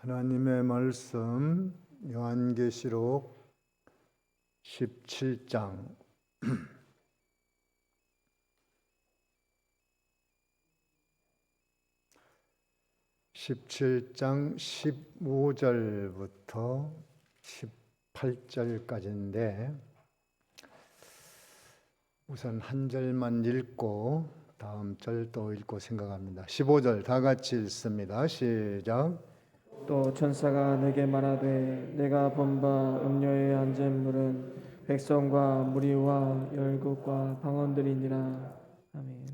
하나님의 말씀 요한계시록 17장 15절부터 18절까지인데 우선 한 절만 읽고 다음 절 또 읽고 생각합니다. 15절 다 같이 읽습니다. 시작. 또 천사가 내게 말하되 내가 본 바 음료에 앉은 물은 백성과 무리와 열국과 방언들이니라. 아멘.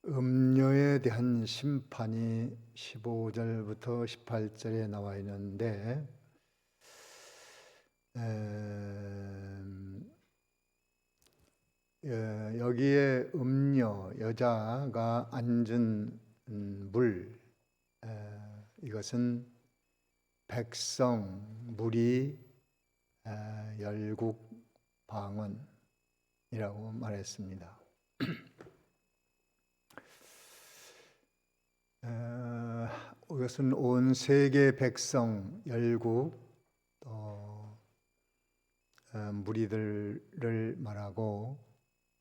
음료에 대한 심판이 15절부터 18절에 나와 있는데 여기에 음료, 여자가 앉은 물, 이것은 백성, 무리, 열국, 방언이라고 말했습니다. 이것은 온 세계 백성, 열국, 또 무리들을 말하고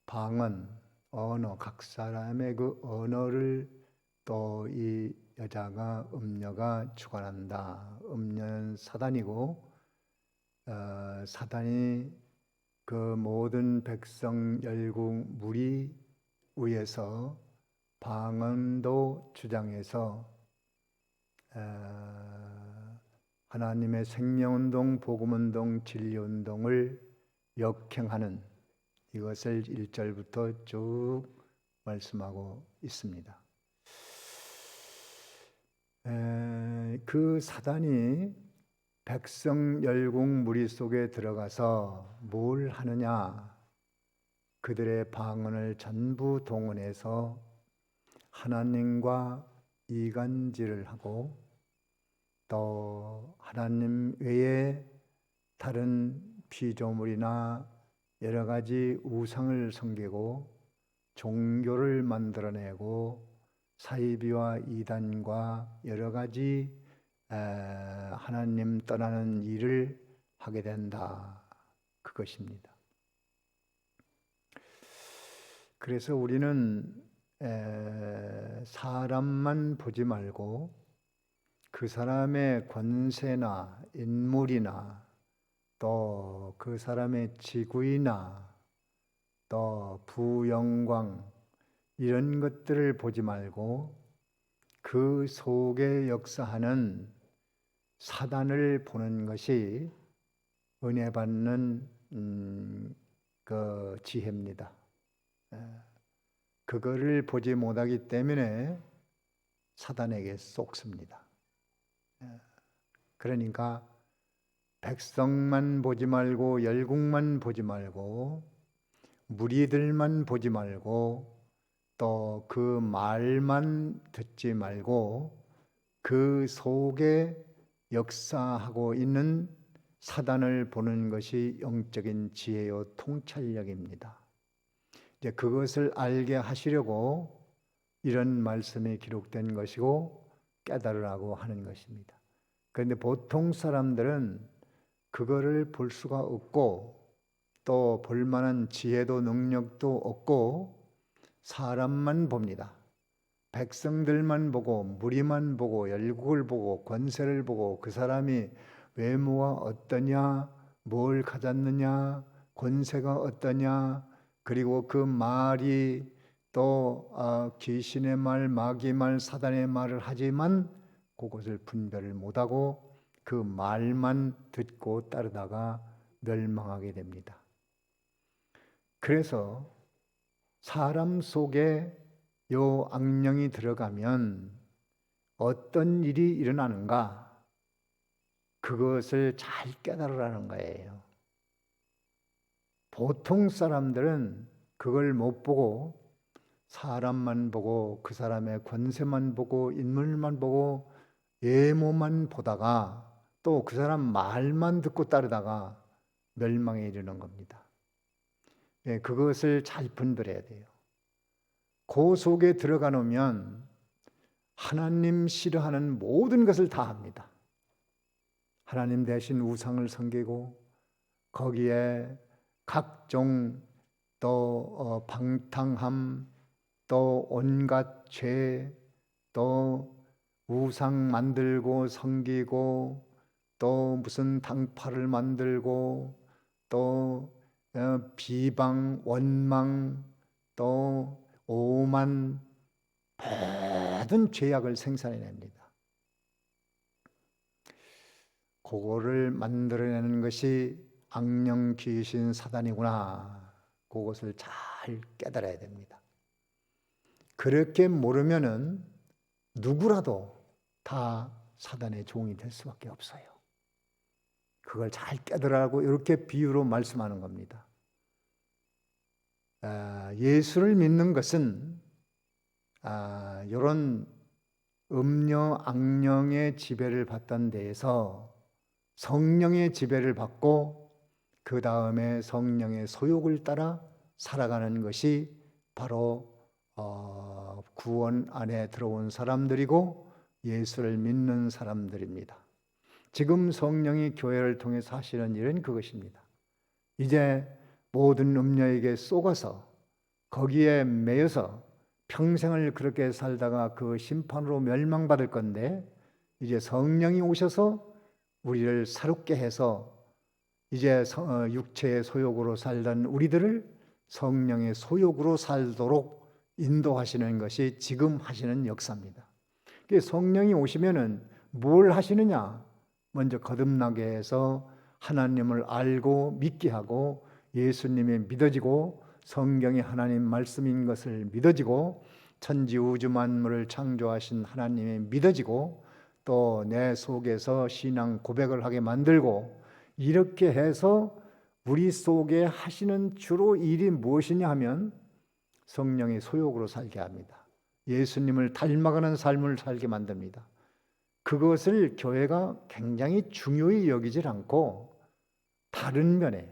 방언, 언어, 각 사람의 그 언어를 또 이 여자가 음녀가 주관한다. 음녀는 사단이고 사단이 그 모든 백성, 열국, 무리 위에서 방언도 주장해서 하나님의 생명운동, 복음운동, 진리운동을 역행하는 이것을 1절부터 쭉 말씀하고 있습니다. 그 사단이 백성, 열국, 무리 속에 들어가서 뭘 하느냐? 그들의 방언을 전부 동원해서 하나님과 이간질을 하고 또 하나님 외에 다른 피조물이나 여러 가지 우상을 섬기고 종교를 만들어내고 사이비와 이단과 여러 가지 하나님 떠나는 일을 하게 된다. 그것입니다. 그래서 우리는 사람만 보지 말고 그 사람의 권세나 인물이나 또 그 사람의 지구이나 또 부영광 이런 것들을 보지 말고 그 속에 역사하는 사단을 보는 것이 은혜 받는 그 지혜입니다. 그거를 보지 못하기 때문에 사단에게 속습니다. 그러니까 백성만 보지 말고 열국만 보지 말고 무리들만 보지 말고 또 그 말만 듣지 말고 그 속에 역사하고 있는 사단을 보는 것이 영적인 지혜요 통찰력입니다. 이제 그것을 알게 하시려고 이런 말씀이 기록된 것이고 깨달으라고 하는 것입니다. 그런데 보통 사람들은 그거를 볼 수가 없고 또 볼 만한 지혜도 능력도 없고 사람만 봅니다. 백성들만 보고 무리만 보고 열국을 보고 권세를 보고 그 사람이 외모가 어떠냐, 뭘 가졌느냐, 권세가 어떠냐, 그리고 그 말이 또 귀신의 말, 마귀의 말, 사단의 말을 하지만 그것을 분별을 못하고 그 말만 듣고 따르다가 멸망하게 됩니다. 그래서 사람 속에 요 악령이 들어가면 어떤 일이 일어나는가? 그것을 잘 깨달으라는 거예요. 보통 사람들은 그걸 못 보고 사람만 보고 그 사람의 권세만 보고 인물만 보고 외모만 보다가 또 그 사람 말만 듣고 따르다가 멸망에 이르는 겁니다. 예, 그것을 잘 분별해야 돼요. 그 속에 들어가 놓으면 하나님 싫어하는 모든 것을 다 합니다. 하나님 대신 우상을 섬기고 거기에 각종 또 방탕함, 또 온갖 죄, 또 우상 만들고 섬기고 또 무슨 당파를 만들고 또 비방, 원망, 또 오만, 모든 죄악을 생산해냅니다. 그거를 만들어내는 것이 악령 귀신 사단이구나. 그것을 잘 깨달아야 됩니다. 그렇게 모르면은 누구라도 다 사단의 종이 될 수밖에 없어요. 그걸 잘 깨달으라고 이렇게 비유로 말씀하는 겁니다. 예수를 믿는 것은 이런 음녀, 악령의 지배를 받던 데에서 성령의 지배를 받고 그 다음에 성령의 소욕을 따라 살아가는 것이 바로 구원 안에 들어온 사람들이고 예수를 믿는 사람들입니다. 지금 성령이 교회를 통해서 하시는 일은 그것입니다. 이제 모든 음녀에게 쏘가서 거기에 매여서 평생을 그렇게 살다가 그 심판으로 멸망받을 건데 이제 성령이 오셔서 우리를 새롭게 해서 이제 육체의 소욕으로 살던 우리들을 성령의 소욕으로 살도록 인도하시는 것이 지금 하시는 역사입니다. 성령이 오시면은 뭘 하시느냐? 먼저 거듭나게 해서 하나님을 알고 믿게 하고 예수님이 믿어지고 성경이 하나님 말씀인 것을 믿어지고 천지 우주 만물을 창조하신 하나님이 믿어지고 또 내 속에서 신앙 고백을 하게 만들고 이렇게 해서 우리 속에 하시는 주로 일이 무엇이냐 하면 성령의 소욕으로 살게 합니다. 예수님을 닮아가는 삶을 살게 만듭니다. 그것을 교회가 굉장히 중요히 여기질 않고 다른 면에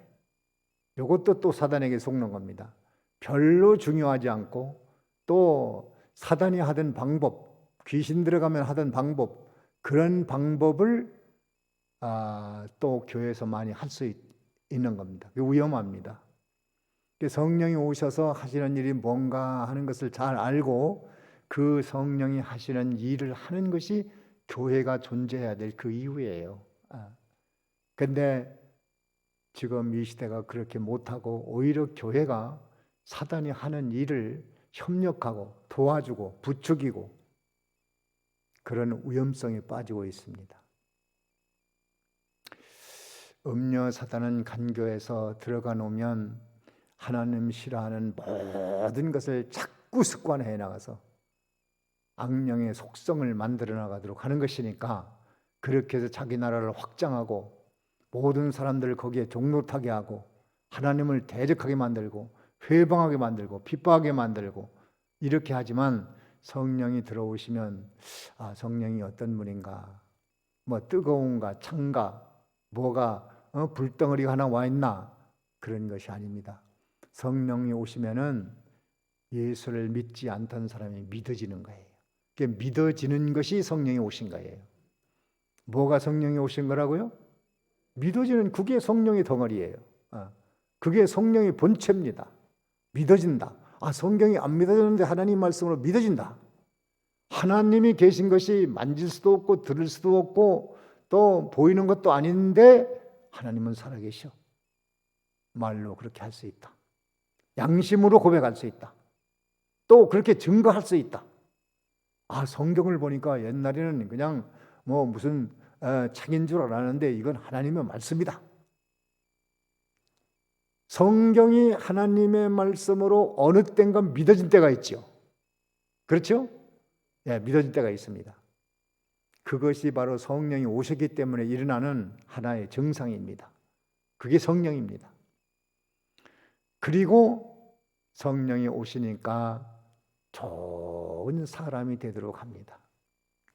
이것도 또 사단에게 속는 겁니다. 별로 중요하지 않고 또 사단이 하던 방법, 귀신 들어가면 하던 방법, 그런 방법을 또 교회에서 많이 할 수 있는 겁니다. 위험합니다. 성령이 오셔서 하시는 일이 뭔가 하는 것을 잘 알고 그 성령이 하시는 일을 하는 것이 교회가 존재해야 될 그 이유예요. 그런데 지금 이 시대가 그렇게 못하고 오히려 교회가 사단이 하는 일을 협력하고 도와주고 부추기고 그런 위험성에 빠지고 있습니다. 음녀 사단은 간교에서 들어가 놓으면 하나님 싫어하는 모든 것을 자꾸 습관해 나가서 악령의 속성을 만들어 나가도록 하는 것이니까 그렇게 해서 자기 나라를 확장하고 모든 사람들을 거기에 종노타게 하고 하나님을 대적하게 만들고 회방하게 만들고 핍박하게 만들고 이렇게 하지만 성령이 들어오시면 성령이 어떤 분인가, 뭐 뜨거운가 찬가, 뭐가 불덩어리가 하나 와 있나, 그런 것이 아닙니다. 성령이 오시면은 예수를 믿지 않던 사람이 믿어지는 거예요. 믿어지는 것이 성령이 오신 거예요. 뭐가 성령이 오신 거라고요? 믿어지는, 그게 성령의 덩어리예요. 그게 성령의 본체입니다. 믿어진다. 성경이 안 믿어지는데 하나님 말씀으로 믿어진다. 하나님이 계신 것이 만질 수도 없고 들을 수도 없고 또 보이는 것도 아닌데 하나님은 살아계셔. 말로 그렇게 할 수 있다. 양심으로 고백할 수 있다. 또 그렇게 증거할 수 있다. 성경을 보니까 옛날에는 그냥 뭐 무슨 책인 줄 알았는데 이건 하나님의 말씀이다. 성경이 하나님의 말씀으로 어느 때인가 믿어진 때가 있죠. 그렇죠? 예, 믿어질 때가 있습니다. 그것이 바로 성령이 오셨기 때문에 일어나는 하나의 증상입니다. 그게 성령입니다. 그리고 성령이 오시니까 좋은 사람이 되도록 합니다.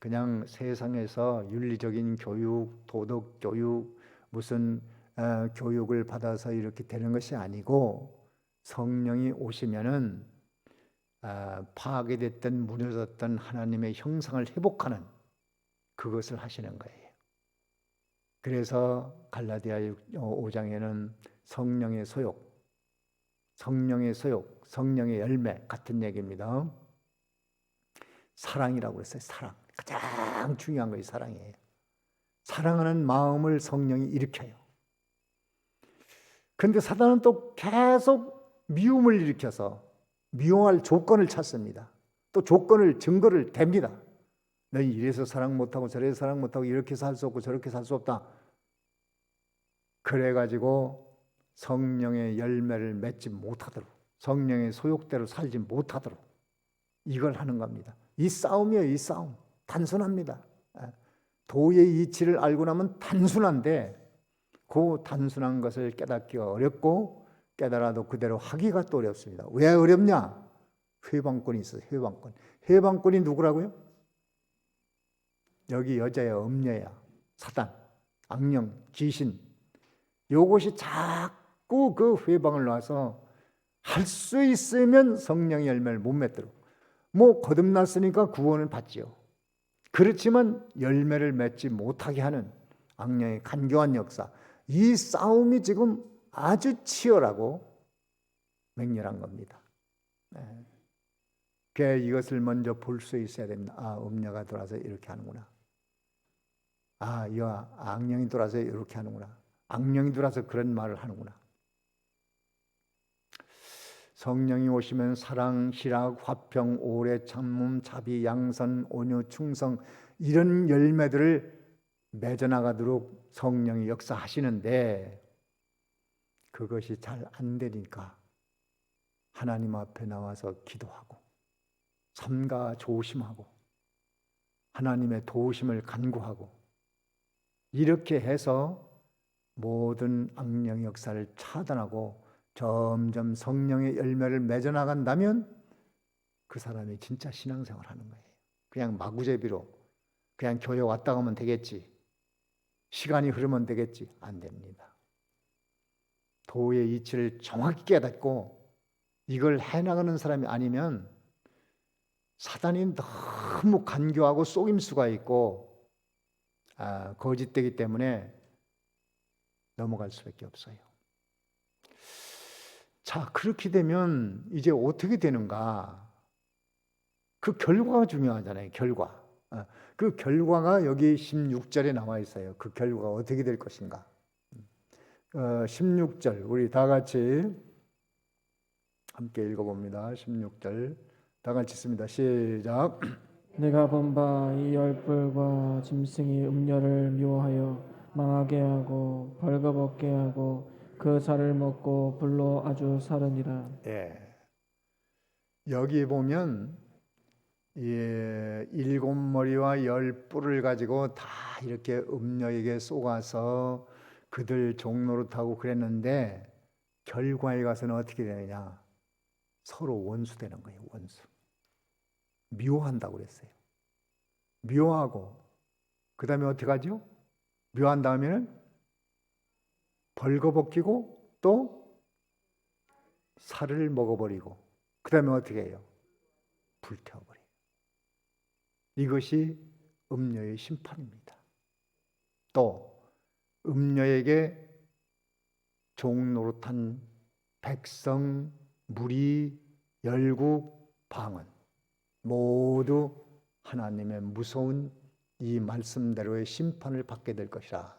그냥 세상에서 윤리적인 교육, 도덕 교육, 무슨 교육을 받아서 이렇게 되는 것이 아니고 성령이 오시면은 파괴됐던 무너졌던 하나님의 형상을 회복하는 그것을 하시는 거예요. 그래서 갈라디아 5장에는 성령의 소욕, 성령의 열매 같은 얘기입니다. 사랑이라고 했어요. 사랑. 가장 중요한 것이 사랑이에요. 사랑하는 마음을 성령이 일으켜요. 그런데 사단은 또 계속 미움을 일으켜서 미워할 조건을 찾습니다. 또 증거를 댑니다. 너희 이래서 사랑 못하고 저래서 사랑 못하고 이렇게 살 수 없고 저렇게 살 수 없다. 그래가지고 성령의 열매를 맺지 못하도록, 성령의 소욕대로 살지 못하도록 이걸 하는 겁니다. 이 싸움이에요. 이 싸움. 단순합니다. 도의 이치를 알고 나면 단순한데 그 단순한 것을 깨닫기가 어렵고 깨달아도 그대로 하기가 또 어렵습니다. 왜 어렵냐? 회방꾼이 있어요. 회방꾼. 회방꾼이 누구라고요? 여기 여자야, 음녀야, 사단, 악령, 귀신. 요것이 자꾸 그 회방을 놔서 할 수 있으면 성령의 열매를 못 맺도록. 뭐 거듭났으니까 구원을 받지요. 그렇지만 열매를 맺지 못하게 하는 악령의 간교한 역사. 이 싸움이 지금 아주 치열하고 맹렬한 겁니다. 네. 이것을 먼저 볼 수 있어야 됩니다. 음녀가 돌아서 이렇게 하는구나. 이 악령이 돌아서 이렇게 하는구나. 악령이 돌아서 그런 말을 하는구나. 성령이 오시면 사랑, 희락, 화평, 오래 참음, 자비, 양선, 온유, 충성 이런 열매들을 맺어나가도록 성령이 역사하시는데 그것이 잘 안 되니까 하나님 앞에 나와서 기도하고 삼가 조심하고 하나님의 도우심을 간구하고 이렇게 해서 모든 악령의 역사를 차단하고 점점 성령의 열매를 맺어나간다면 그 사람이 진짜 신앙생활을 하는 거예요. 그냥 마구제비로 그냥 교회 왔다 가면 되겠지. 시간이 흐르면 되겠지. 안 됩니다. 도의 이치를 정확히 깨닫고 이걸 해나가는 사람이 아니면 사단이 너무 간교하고 속임수가 있고 거짓되기 때문에 넘어갈 수밖에 없어요. 자, 그렇게 되면 이제 어떻게 되는가? 그 결과가 중요하잖아요. 결과. 그 결과가 여기 16절에 나와 있어요. 그 결과가 어떻게 될 것인가? 16절 우리 다 같이 함께 읽어봅니다. 16절 다 같이 읽습니다. 시작. 내가 본 바 이 열불과 짐승이 음녀를 미워하여 망하게 하고 벌거벗게 하고 그 살을 먹고 불로 아주 사르니라. 예. 여기 보면 일곱 머리와 열 뿔을 가지고 다 이렇게 음녀에게 쏘가서 그들 종로로 타고 그랬는데 결과에 가서는 어떻게 되느냐? 서로 원수되는 거예요. 원수. 미워한다고 그랬어요. 미워하고 그 다음에 어떻게 하죠? 미워한 다음에는 벌거벗기고 또 살을 먹어버리고 그 다음에 어떻게 해요? 불태워버려요. 이것이 음녀의 심판입니다. 또 음녀에게 종노릇한 백성, 무리, 열국, 방언 모두 하나님의 무서운 이 말씀대로의 심판을 받게 될 것이라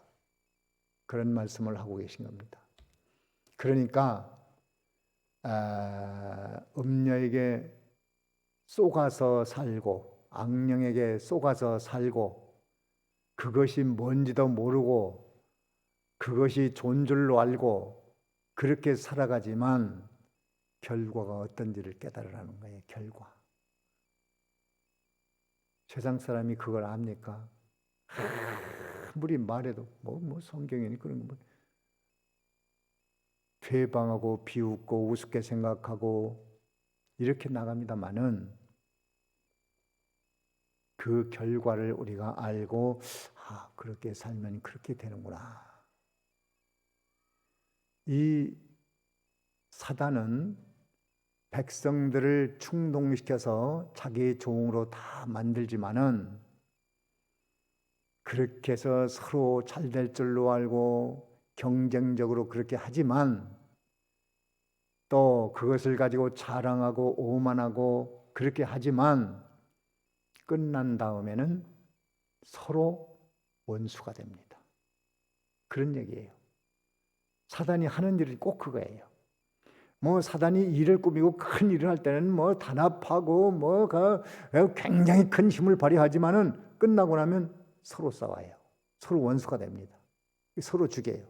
그런 말씀을 하고 계신 겁니다. 그러니까 음녀에게 쏘가서 살고 악령에게 쏘가서 살고 그것이 뭔지도 모르고 그것이 존줄로 알고 그렇게 살아가지만 결과가 어떤지를 깨달으라는 거예요. 결과. 세상 사람이 그걸 압니까? 아무리 말해도 뭐 성경에는 그런 거 회방하고 비웃고 우습게 생각하고 이렇게 나갑니다마는 그 결과를 우리가 알고 그렇게 살면 그렇게 되는구나. 이 사단은 백성들을 충동시켜서 자기의 종으로 다 만들지만은 그렇게 해서 서로 잘 될 줄로 알고 경쟁적으로 그렇게 하지만 또 그것을 가지고 자랑하고 오만하고 그렇게 하지만 끝난 다음에는 서로 원수가 됩니다. 그런 얘기예요. 사단이 하는 일이 꼭 그거예요. 뭐 사단이 일을 꾸미고 큰 일을 할 때는 뭐 단합하고 뭐가 굉장히 큰 힘을 발휘하지만은 끝나고 나면 서로 싸워요. 서로 원수가 됩니다. 서로 죽여요.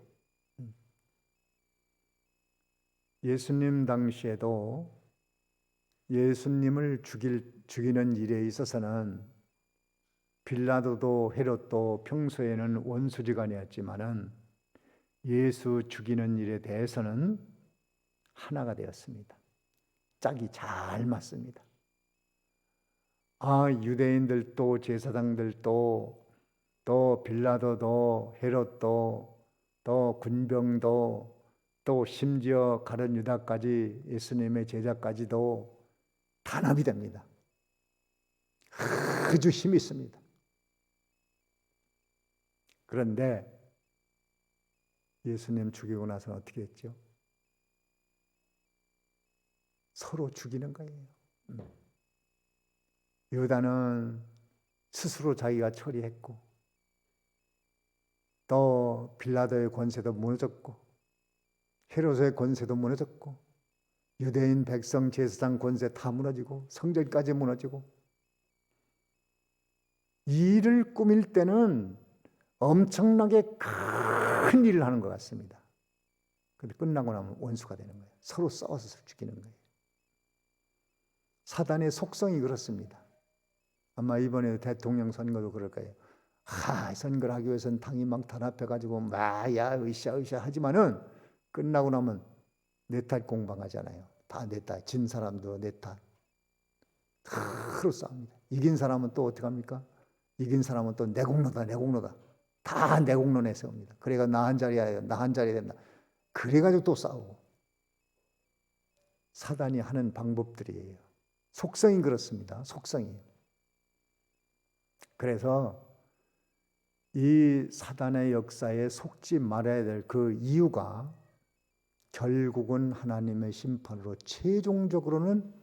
예수님 당시에도 예수님을 죽이는 일에 있어서는 빌라도도 헤롯도 평소에는 원수지간이었지만은 예수 죽이는 일에 대해서는 하나가 되었습니다. 짝이 잘 맞습니다. 유대인들도 제사장들도 또 빌라도도 헤롯도 또 군병도 또 심지어 가룟 유다까지 예수님의 제자까지도 단합이 됩니다. 아주 힘이 있습니다. 그런데 예수님 죽이고 나서 어떻게 했죠? 서로 죽이는 거예요. 유다는 스스로 자기가 처리했고 또 빌라도의 권세도 무너졌고 헤롯의 권세도 무너졌고 유대인 백성 제사장 권세 다 무너지고 성전까지 무너지고 일을 꾸밀 때는 엄청나게 큰 일을 하는 것 같습니다. 근데 끝나고 나면 원수가 되는 거예요. 서로 싸워서 죽이는 거예요. 사단의 속성이 그렇습니다. 아마 이번에 대통령 선거도 그럴 거예요. 선거를 하기 위해서는 당이 막 단합해가지고 야 으쌰 하지만은 끝나고 나면 내 탓 공방하잖아요. 다 내 탓, 진 사람도 내 탓. 서로 싸웁니다. 이긴 사람은 또 어떻게 합니까? 이긴 사람은 또 내공로다. 다 내공론에 세웁니다. 그래가 나 한 자리야, 나 한 자리 된다. 그래가지고 또 싸우고. 사단이 하는 방법들이에요. 속성이 그렇습니다. 속성이. 그래서 이 사단의 역사에 속지 말아야 될 그 이유가 결국은 하나님의 심판으로 최종적으로는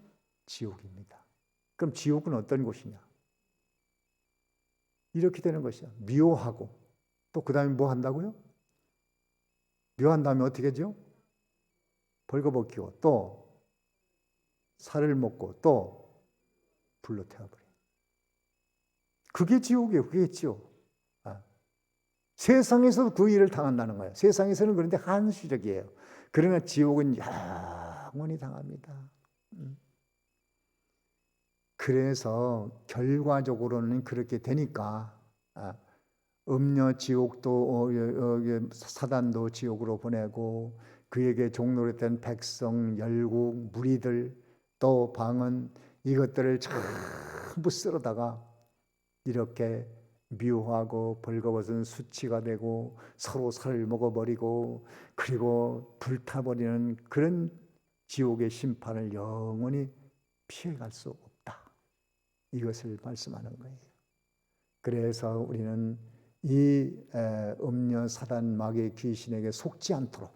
지옥입니다. 그럼 지옥은 어떤 곳이냐? 이렇게 되는 것이야. 미워하고 또 그 다음에 뭐 한다고요? 묘한 다음에 어떻게 하죠? 벌거벗기고 또 살을 먹고 또 불로 태워버려요. 그게 지옥이에요. 그게 지옥. 세상에서도 그 일을 당한다는 거예요. 세상에서는 그런데 한시적이에요. 그러나 지옥은 영원히 당합니다. 그래서 결과적으로는 그렇게 되니까 음녀 지옥도 사단도 지옥으로 보내고 그에게 종노릇된 백성, 열국, 무리들 또 방언 이것들을 전부 쓸어다가 이렇게 미워하고 벌거벗은 수치가 되고 서로 살을 먹어버리고 그리고 불타버리는 그런 지옥의 심판을 영원히 피해갈 수 없다. 이것을 말씀하는 거예요. 그래서 우리는 이 음녀 사단 마귀의 귀신에게 속지 않도록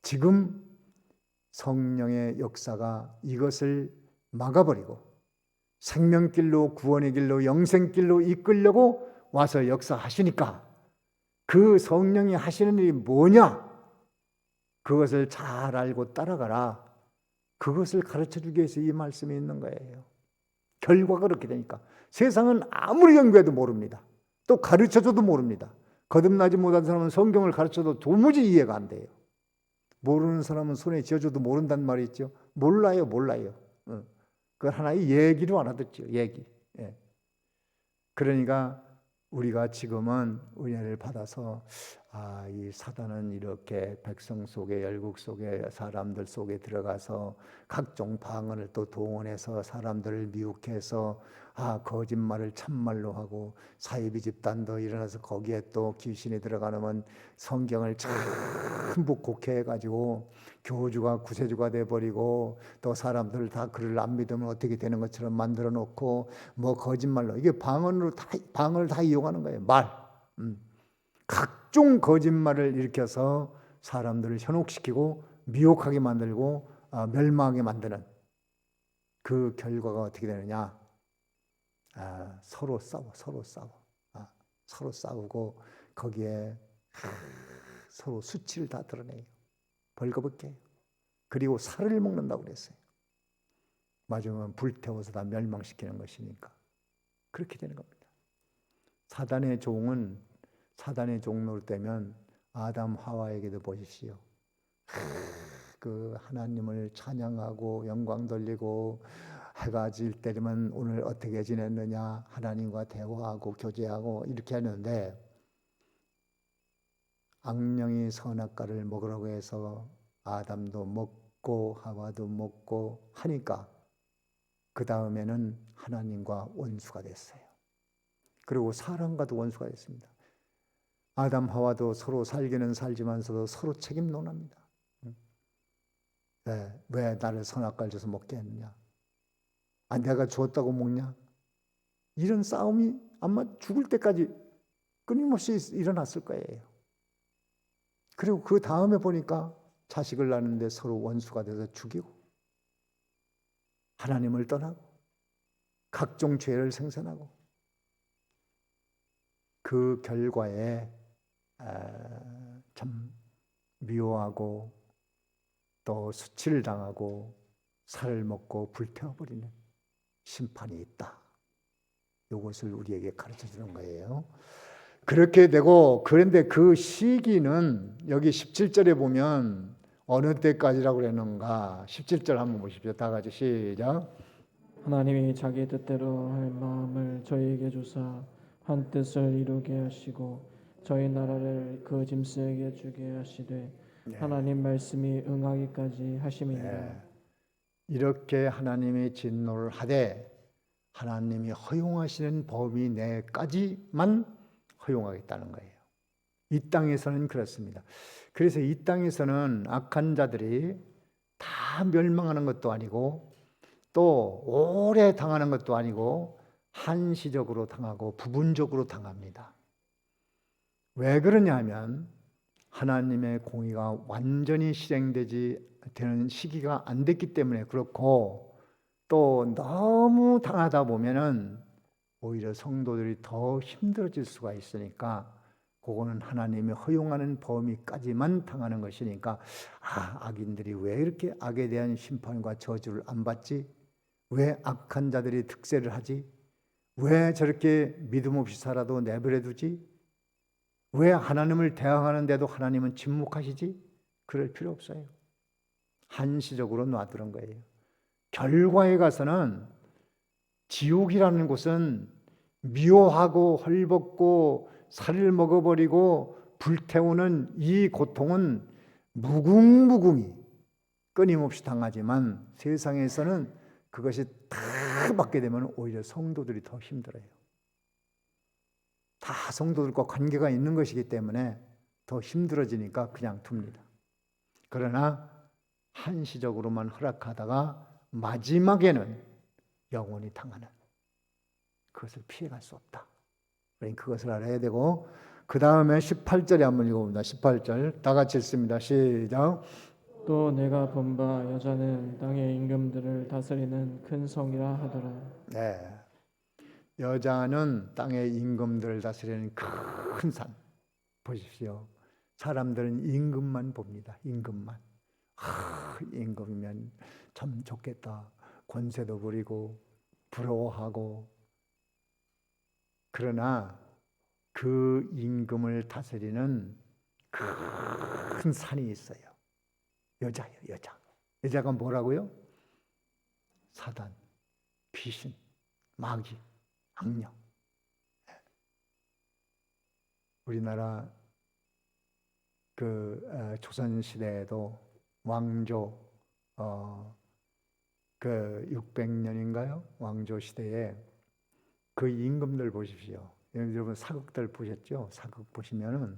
지금 성령의 역사가 이것을 막아버리고 생명길로 구원의 길로 영생길로 이끌려고 와서 역사하시니까 그 성령이 하시는 일이 뭐냐? 그것을 잘 알고 따라가라. 그것을 가르쳐주기 위해서 이 말씀이 있는 거예요. 결과가 그렇게 되니까 세상은 아무리 연구해도 모릅니다. 또 가르쳐줘도 모릅니다. 거듭나지 못한 사람은 성경을 가르쳐도 도무지 이해가 안 돼요. 모르는 사람은 손에 쥐어줘도 모른단 말이 있죠. 몰라요. 그걸 하나의 얘기로 알아듣죠. 얘기. 그러니까 우리가 지금은 은혜를 받아서 이 사단은 이렇게 백성 속에 열국 속에 사람들 속에 들어가서 각종 방언을 또 동원해서 사람들을 미혹해서 거짓말을 참말로 하고 사이비 집단도 일어나서 거기에 또 귀신이 들어가면 성경을 전부 곡해가지고 교주가 구세주가 돼버리고 또 사람들 다 그를 안 믿으면 어떻게 되는 것처럼 만들어 놓고 뭐 거짓말로 이게 방언을 다 이용하는 거예요. 각종 거짓말을 일으켜서 사람들을 현혹시키고 미혹하게 만들고 멸망하게 만드는 그 결과가 어떻게 되느냐? 서로 싸워. 서로 싸우고 거기에 서로 수치를 다 드러내요. 벌거벗게 해요. 그리고 살을 먹는다고 그랬어요. 마지막은 불태워서 다 멸망시키는 것이니까 그렇게 되는 겁니다. 사단의 종로를 떼면 아담 하와에게도 보십시오. 그 하나님을 찬양하고 영광 돌리고 해가 질 때면 오늘 어떻게 지냈느냐 하나님과 대화하고 교제하고 이렇게 하는데 악령이 선악과를 먹으라고 해서 아담도 먹고 하와도 먹고 하니까 그 다음에는 하나님과 원수가 됐어요. 그리고 사람과도 원수가 됐습니다. 아담 하와도 서로 살기는 살지만서도 서로 책임론합니다. 왜 나를 선악과를 줘서 먹게 했느냐? 내가 줬다고 먹냐? 이런 싸움이 아마 죽을 때까지 끊임없이 일어났을 거예요. 그리고 그 다음에 보니까 자식을 낳는데 서로 원수가 돼서 죽이고 하나님을 떠나고 각종 죄를 생산하고 그 결과에 참 미워하고 또 수치를 당하고 살을 먹고 불태워버리는 심판이 있다. 이것을 우리에게 가르쳐 주는 거예요. 그렇게 되고 그런데 그 시기는 여기 17절에 보면 어느 때까지라고 그랬는가? 17절 한번 보십시오. 다 같이 시작. 하나님이 자기 뜻대로 할 마음을 저희에게 주사 한 뜻을 이루게 하시고 저희 나라를 그 짐승에게 주게 하시되 하나님 말씀이 응하기까지 하심이니라. 이렇게 하나님이 진노를 하되 하나님이 허용하시는 범위 내까지만 허용하겠다는 거예요. 이 땅에서는 그렇습니다. 그래서 이 땅에서는 악한 자들이 다 멸망하는 것도 아니고 또 오래 당하는 것도 아니고 한시적으로 당하고 부분적으로 당합니다. 왜 그러냐면 하나님의 공의가 완전히 되는 시기가 안 됐기 때문에 그렇고 또 너무 당하다 보면은 오히려 성도들이 더 힘들어질 수가 있으니까 그거는 하나님이 허용하는 범위까지만 당하는 것이니까 악인들이 왜 이렇게 악에 대한 심판과 저주를 안 받지? 왜 악한 자들이 득세를 하지? 왜 저렇게 믿음 없이 살아도 내버려 두지? 왜 하나님을 대항하는데도 하나님은 침묵하시지? 그럴 필요 없어요. 한시적으로 놔두는 거예요. 결과에 가서는 지옥이라는 곳은 미워하고 헐벗고 살을 먹어버리고 불태우는 이 고통은 무궁무궁히 끊임없이 당하지만 세상에서는 그것이 다 받게 되면 오히려 성도들이 더 힘들어요. 다 성도들과 관계가 있는 것이기 때문에 더 힘들어지니까 그냥 둡니다. 그러나 한시적으로만 허락하다가 마지막에는 영원히 당하는 그것을 피해갈 수 없다. 그러니까 그것을 알아야 되고 그 다음에 18절에 한번 읽어봅니다. 18절 다 같이 읽습니다. 시작. 또 내가 본 바 여자는 땅의 임금들을 다스리는 큰 성이라 하더라. 네, 여자는 땅의 임금들을 다스리는 큰 산. 보십시오. 사람들은 임금만 봅니다. 임금만. 임금이면 참 좋겠다. 권세도 부리고 부러워하고. 그러나 그 임금을 다스리는 큰 산이 있어요. 여자예요, 여자. 여자가 뭐라고요? 사단, 귀신, 마귀, 악령. 우리나라 조선 시대에도 왕조 600년인가요? 왕조 시대에 그 임금들 보십시오. 여러분 사극들 보셨죠? 사극 보시면은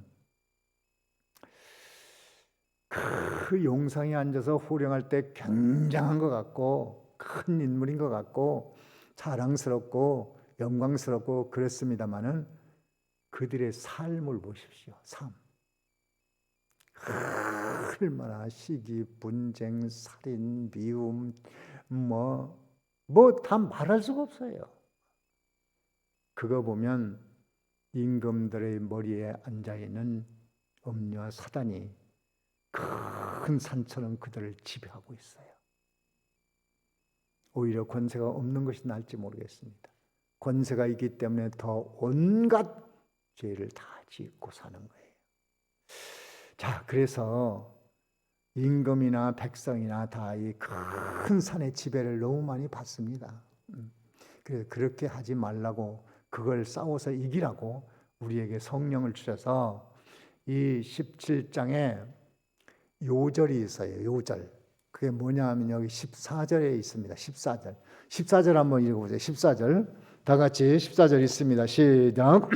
그 용상에 앉아서 호령할 때 굉장한 것 같고 큰 인물인 것 같고 자랑스럽고 영광스럽고 그랬습니다마는 그들의 삶을 보십시오. 삶. 얼마나 시기, 분쟁, 살인, 미움, 뭐 다 말할 수가 없어요. 그거 보면 임금들의 머리에 앉아있는 음녀 사단이 큰 산처럼 그들을 지배하고 있어요. 오히려 권세가 없는 것이 나을지 모르겠습니다. 권세가 있기 때문에 더 온갖 죄를 다 짓고 사는 거예요. 자, 그래서 임금이나 백성이나 다 이 큰 산의 지배를 너무 많이 받습니다. 그래서 그렇게 하지 말라고, 그걸 싸워서 이기라고 우리에게 성령을 주셔서 이 17장에 요절이 있어요. 요절. 그게 뭐냐 하면 여기 14절에 있습니다. 14절. 14절 한번 읽어보세요. 14절. 다 같이 14절 있습니다. 시작.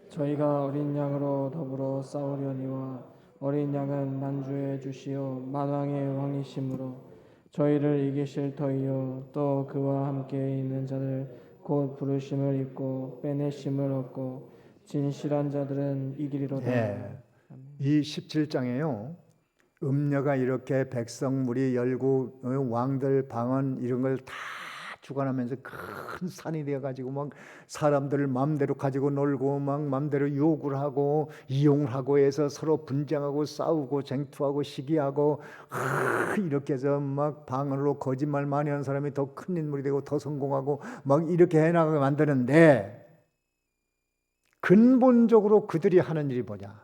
저희가 어린 양으로 더불어 싸우려니와 어린 양은 난주해 주시어 만왕의 왕이심으로 저희를 이기실 터이요 또 그와 함께 있는 자들 곧 부르심을 입고 빼내심을 얻고 진실한 자들은 이기리로다. 예. 이 17장에요. 음녀가 이렇게 백성무리 열고 왕들 방언 이런 걸 다 주관하면서 큰 산이 되어가지고 막 사람들을 마음대로 가지고 놀고 막 마음대로 욕을 하고 이용을 하고 해서 서로 분쟁하고 싸우고 쟁투하고 시기하고 이렇게 해서 막 방언으로 거짓말 많이 하는 사람이 더 큰 인물이 되고 더 성공하고 막 이렇게 해나가게 만드는데 근본적으로 그들이 하는 일이 뭐냐?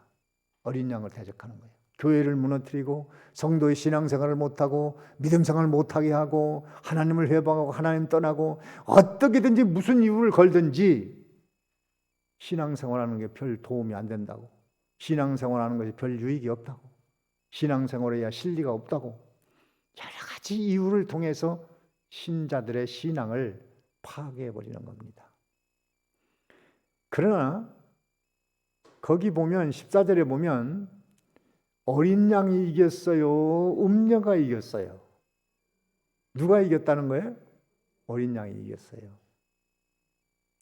어린 양을 대적하는 거예요. 교회를 무너뜨리고 성도의 신앙생활을 못하고 믿음생활을 못하게 하고 하나님을 회방하고 하나님 떠나고 어떻게든지 무슨 이유를 걸든지 신앙생활하는 게 별 도움이 안 된다고, 신앙생활하는 것이 별 유익이 없다고, 신앙생활에야 실리가 없다고 여러 가지 이유를 통해서 신자들의 신앙을 파괴해버리는 겁니다. 그러나 거기 보면 14절에 보면 어린 양이 이겼어요? 음녀가 이겼어요? 누가 이겼다는 거예요? 어린 양이 이겼어요.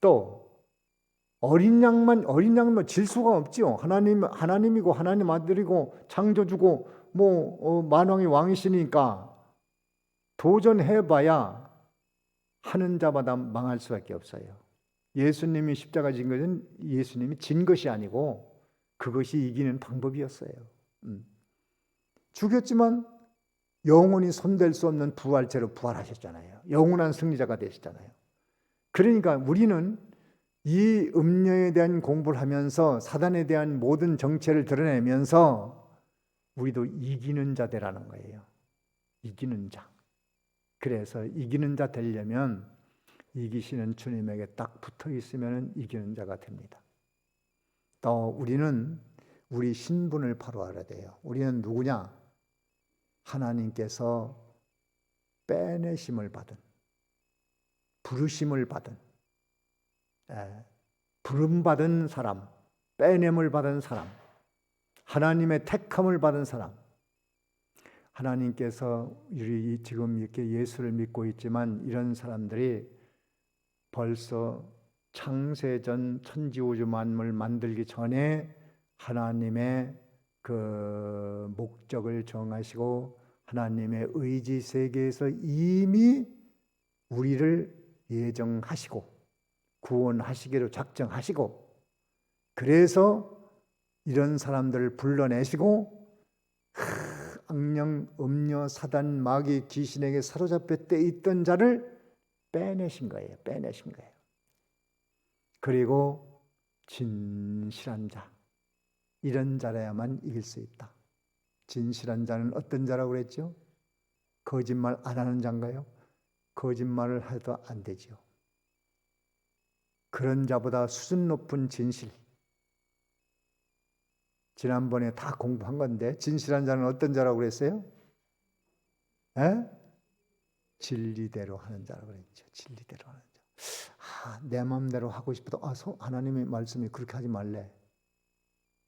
또 어린 양만 질 수가 없지요. 하나님이고 하나님 아들이고 창조주고 만왕의 왕이시니까 도전해봐야 하는 자마다 망할 수밖에 없어요. 예수님이 십자가 진 것은 예수님이 진 것이 아니고 그것이 이기는 방법이었어요. 죽였지만 영원히 손댈 수 없는 부활체로 부활하셨잖아요. 영원한 승리자가 되셨잖아요. 그러니까 우리는 이 음녀에 대한 공부를 하면서 사단에 대한 모든 정체를 드러내면서 우리도 이기는 자 되라는 거예요. 이기는 자. 그래서 이기는 자 되려면 이기시는 주님에게 딱 붙어 있으면 이기는 자가 됩니다. 또 우리는 우리 신분을 바로 알아야 돼요. 우리는 누구냐? 하나님께서 빼내심을 받은, 부르심을 받은, 부름받은 사람, 빼냄을 받은 사람, 하나님의 택함을 받은 사람. 하나님께서 우리 지금 이렇게 예수를 믿고 있지만 이런 사람들이 벌써 창세전 천지우주 만물 만들기 전에 하나님의 그 목적을 정하시고 하나님의 의지 세계에서 이미 우리를 예정하시고 구원하시기로 작정하시고 그래서 이런 사람들을 불러내시고 악령, 음녀, 사단, 마귀, 귀신에게 사로잡혀 때 있던 자를 빼내신 거예요. 빼내신 거예요. 그리고 진실한 자, 이런 자라야만 이길 수 있다. 진실한 자는 어떤 자라고 그랬죠? 거짓말 안 하는 자인가요? 거짓말을 해도 안 되죠. 그런 자보다 수준 높은 진실. 지난번에 다 공부한 건데 진실한 자는 어떤 자라고 그랬어요? 진리대로 하는 자라고 그랬죠. 진리대로 하는 자. 내 마음대로 하고 싶어도 하나님의 말씀이 그렇게 하지 말래.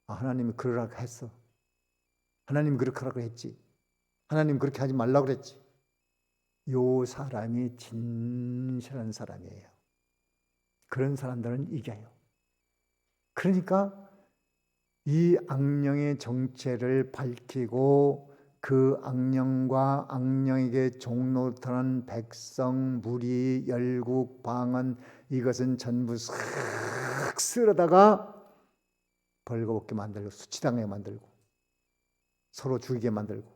하나님이 그러라고 했어. 하나님이 그렇게 하라고 했지. 하나님 그렇게 하지 말라고 그랬지. 요 사람이 진실한 사람이에요. 그런 사람들은 이겨요. 그러니까 이 악령의 정체를 밝히고 그 악령과 악령에게 종노릇하는 백성, 무리, 열국, 방언, 이것은 전부 싹 쓸어다가 벌거벗게 만들고 수치당하게 만들고 서로 죽이게 만들고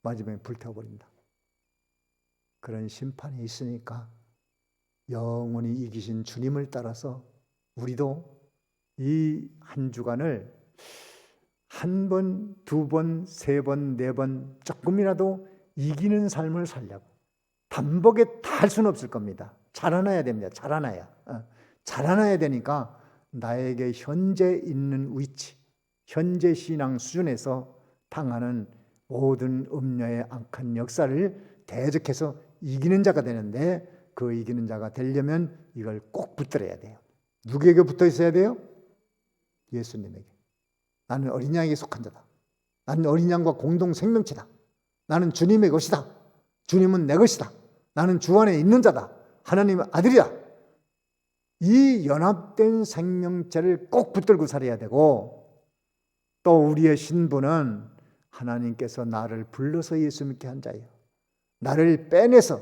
마지막에 불태워버린다. 그런 심판이 있으니까 영원히 이기신 주님을 따라서 우리도 이 한 주간을 한 번, 두 번, 세 번, 네 번 조금이라도 이기는 삶을 살려고. 단복에 다 할 수는 없을 겁니다. 자라나야 됩니다. 자라나야 되니까 나에게 현재 있는 위치, 현재 신앙 수준에서 당하는 모든 음녀의 악한 역사를 대적해서 이기는 자가 되는데, 그 이기는 자가 되려면 이걸 꼭 붙들어야 돼요. 누구에게 붙어 있어야 돼요? 예수님에게. 나는 어린 양에게 속한 자다. 나는 어린 양과 공동 생명체다. 나는 주님의 것이다. 주님은 내 것이다. 나는 주 안에 있는 자다. 하나님의 아들이다. 이 연합된 생명체를 꼭 붙들고 살아야 되고, 또 우리의 신분은 하나님께서 나를 불러서 예수 믿게 한 자예요. 나를 빼내서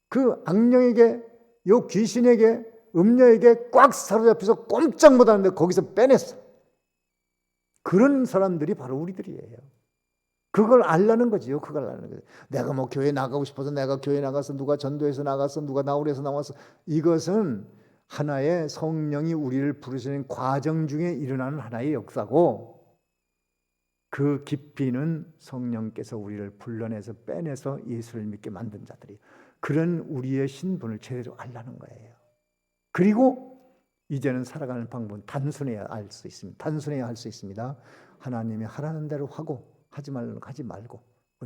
그 악령에게, 요 귀신에게, 음녀에게 꽉 사로잡혀서 꼼짝 못하는데 거기서 빼냈어. 그런 사람들이 바로 우리들이에요. 그걸 알라는 거지요. 그걸 알라는 거죠. 내가 뭐 교회 나가고 싶어서 내가 교회 나가서, 누가 전도해서 나가서, 누가 나오래서 나와서, 이것은 하나의 성령이 우리를 부르시는 과정 중에 일어나는 하나의 역사고, 그 깊이는 성령께서 우리를 불러내서 빼내서 예수를 믿게 만든 자들이, 그런 우리의 신분을 제대로 알라는 거예요. 그리고 이제는 살아가는 방법은 단순해야 할 수 있습니다. 단순해야 할 수 있습니다. 하나님이 하라는 대로 하고, 하지 말고 하지 말고.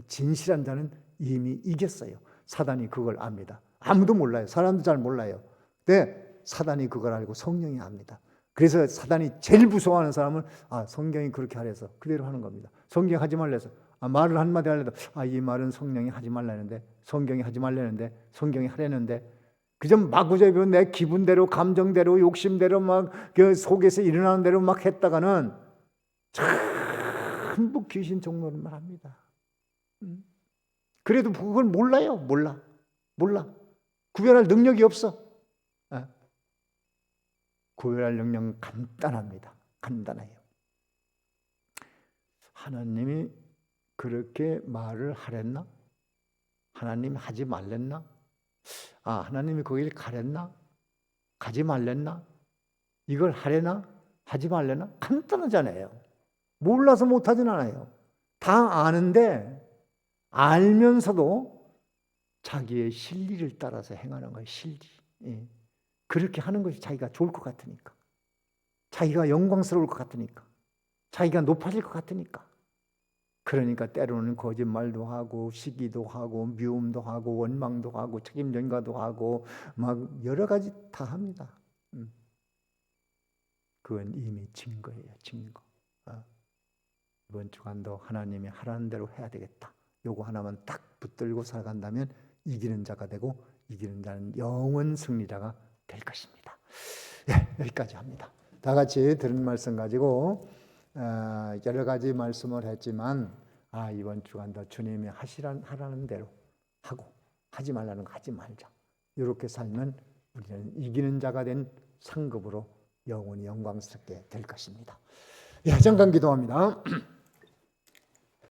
진실한 자는 이미 이겼어요. 사단이 그걸 압니다. 아무도 몰라요. 사람도 잘 몰라요. 근데 사단이 그걸 알고 성령이 압니다. 그래서 사단이 제일 무서워하는 사람은 성경이 그렇게 하래서 그대로 하는 겁니다. 성경이 하지 말래서 말을 한마디 하려도 이 말은 성령이 하지 말라는데, 성경이 하지 말라는데, 성경이 하라는데, 그저 마구잡이로 내 기분대로, 감정대로, 욕심대로 막 그 속에서 일어나는 대로 막 했다가는 전부 귀신 종노릇만 합니다. 그래도 그걸 몰라요. 몰라. 구별할 능력이 없어. 구별할 능력은 간단합니다. 간단해요. 하나님이 그렇게 말을 하랬나? 하나님이 하지 말랬나? 하나님이 거길 가랬나? 가지 말랬나? 이걸 하래나? 하지 말래나? 간단하잖아요. 몰라서 못하진 않아요. 다 아는데, 알면서도 자기의 실리를 따라서 행하는 거예요. 실리. 그렇게 하는 것이 자기가 좋을 것 같으니까, 자기가 영광스러울 것 같으니까, 자기가 높아질 것 같으니까. 그러니까 때로는 거짓말도 하고, 시기도 하고, 미움도 하고, 원망도 하고, 책임 전가도 하고, 막 여러 가지 다 합니다. 그건 이미 증거예요. 증거. 이번 주간도 하나님이 하라는 대로 해야 되겠다. 요거 하나만 딱 붙들고 살아간다면 이기는 자가 되고, 이기는 자는 영원 승리자가 될 것입니다. 여기까지 합니다. 다 같이 들은 말씀 가지고 여러 가지 말씀을 했지만, 이번 주간도 주님이 하라는 대로 하고, 하지 말라는 거 하지 말자. 이렇게 살면 우리는 이기는 자가 된 상급으로 영원히 영광스럽게 될 것입니다. 잠깐 기도합니다.